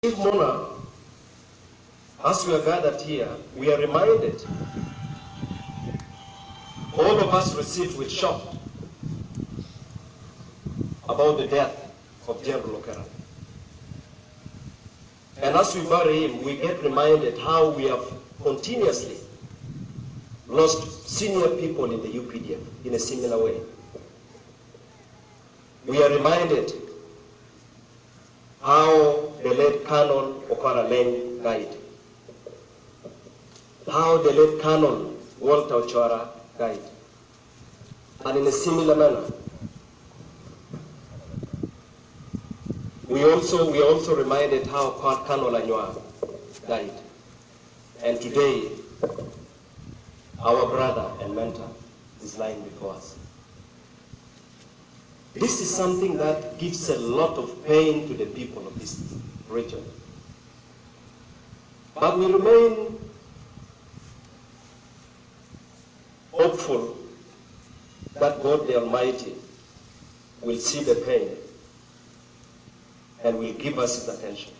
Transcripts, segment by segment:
Chief Mona, as we are gathered here, we are reminded, all of us received with shock about the death of General Oketa. And as we bury him, we get reminded how we have continuously lost senior people in the UPDF in a similar way. We are reminded how the late Colonel Ojara died, how the late Colonel Walter Ojara died, and in a similar manner, we are also reminded how Colonel Anywa died, and today our brother and mentor is lying before us. This is something that gives a lot of pain to the people of this region. But we remain hopeful that God the Almighty will see the pain and will give us his attention.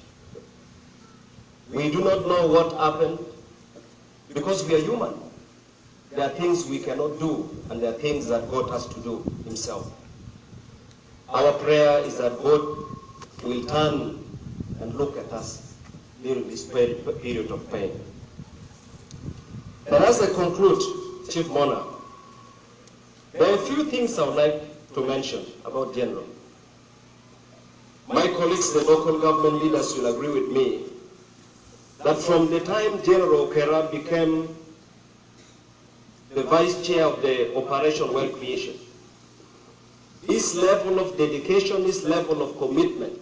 We do not know what happened because we are human. There are things we cannot do, and there are things that God has to do himself. Our prayer is that God will turn and look at us during this period of pain. And as I conclude, Chief Mona, there are a few things I would like to mention about General. My colleagues, the local government leaders, will agree with me that from the time General Oketa became the vice chair of the Operation Wealth Creation, his level of dedication, his level of commitment,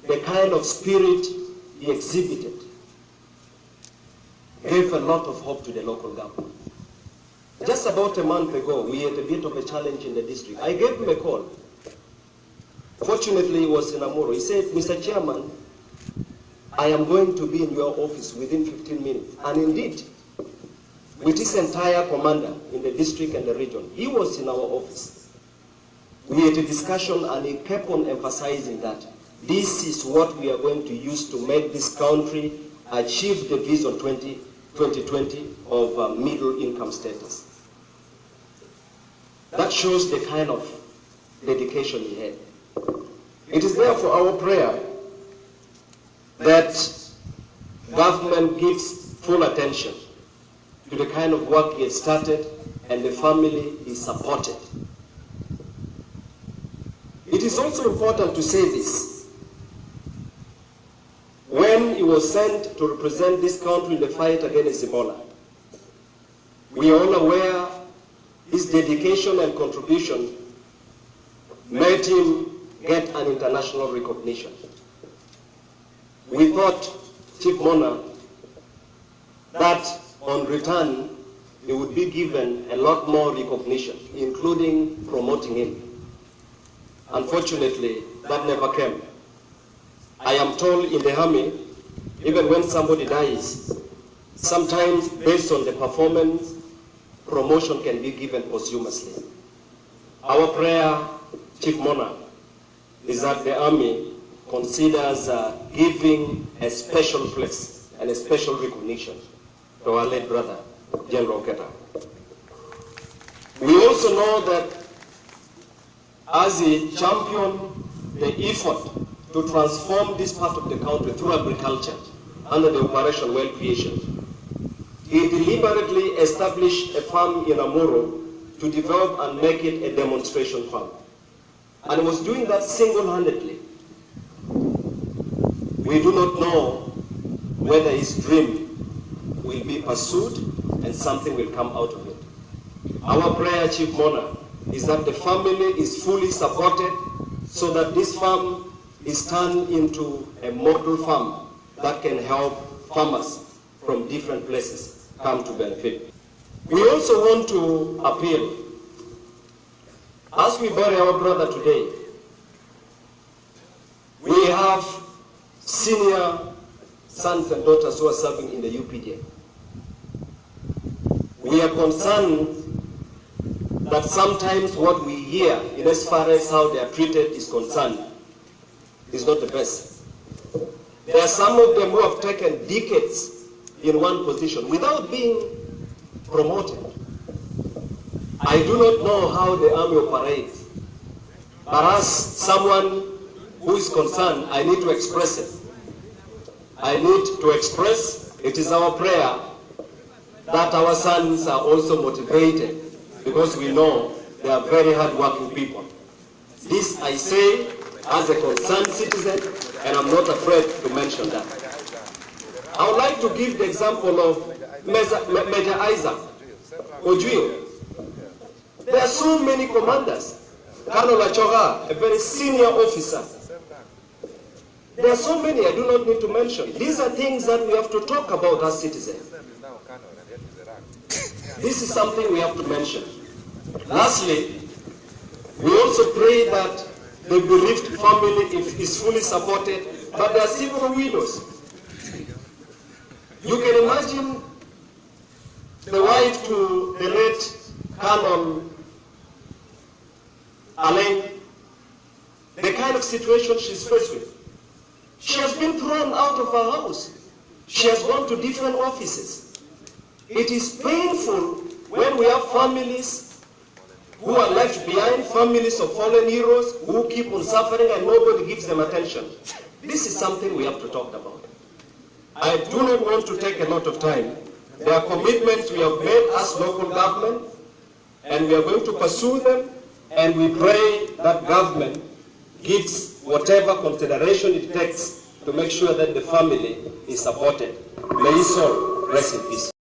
the kind of spirit he exhibited, gave a lot of hope to the local government. Just about a month ago, we had a bit of a challenge in the district. I gave him a call. Fortunately, he was in Amuro. He said, Mr. Chairman, I am going to be in your office within 15 minutes. And indeed, with his entire commander in the district and the region, he was in our office. We had a discussion and he kept on emphasizing that this is what we are going to use to make this country achieve the vision 2020 of middle income status. That shows the kind of dedication he had. It is therefore our prayer that government gives full attention to the kind of work he has started and the family is supported. It is also important to say this. When he was sent to represent this country in the fight against Ebola, we are all aware his dedication and contribution made him get an international recognition. We thought, Chief Mona, that on return he would be given a lot more recognition, including promoting him. Unfortunately, that never came. I am told in the army, even when somebody dies, sometimes based on the performance, promotion can be given posthumously. Our prayer, Chief Mona, is that the army considers giving a special place and a special recognition to our late brother, General Oketa. We also know that as he championed the effort to transform this part of the country through agriculture under the Operation Wealth Creation, he deliberately established a farm in Amuro to develop and make it a demonstration farm. And he was doing that single-handedly. We do not know whether his dream will be pursued and something will come out of it. Our prayer, Chief Mona, is that the family is fully supported so that this farm is turned into a model farm that can help farmers from different places come to benefit. We also want to appeal, as we bury our brother today, we have senior sons and daughters who are serving in the UPDF. We are concerned that sometimes what we hear in as far as how they are treated is concerned is not the best. There are some of them who have taken decades in one position without being promoted. I do not know how the army operates, but as someone who is concerned, I need to express it. I need to express, it is our prayer that our sons are also motivated, because we know they are very hard-working people. This I say as a concerned citizen, and I'm not afraid to mention that. I would like to give the example of Major Isaac Ojara. There are so many commanders. Colonel Ojara, a very senior officer. There are so many I do not need to mention. These are things that we have to talk about as citizens. This is something we have to mention. Lastly, we also pray that the bereaved family is fully supported, but there are several widows. You can imagine the wife to the late Colonel Alain, the kind of situation she's faced with. She has been thrown out of her house. She has gone to different offices. It is painful when we have families who are left behind, families of fallen heroes who keep on suffering and nobody gives them attention. This is something we have to talk about. I do not want to take a lot of time. There are commitments we have made as local government, and we are going to pursue them, and we pray that government gives whatever consideration it takes to make sure that the family is supported. May his soul rest in peace.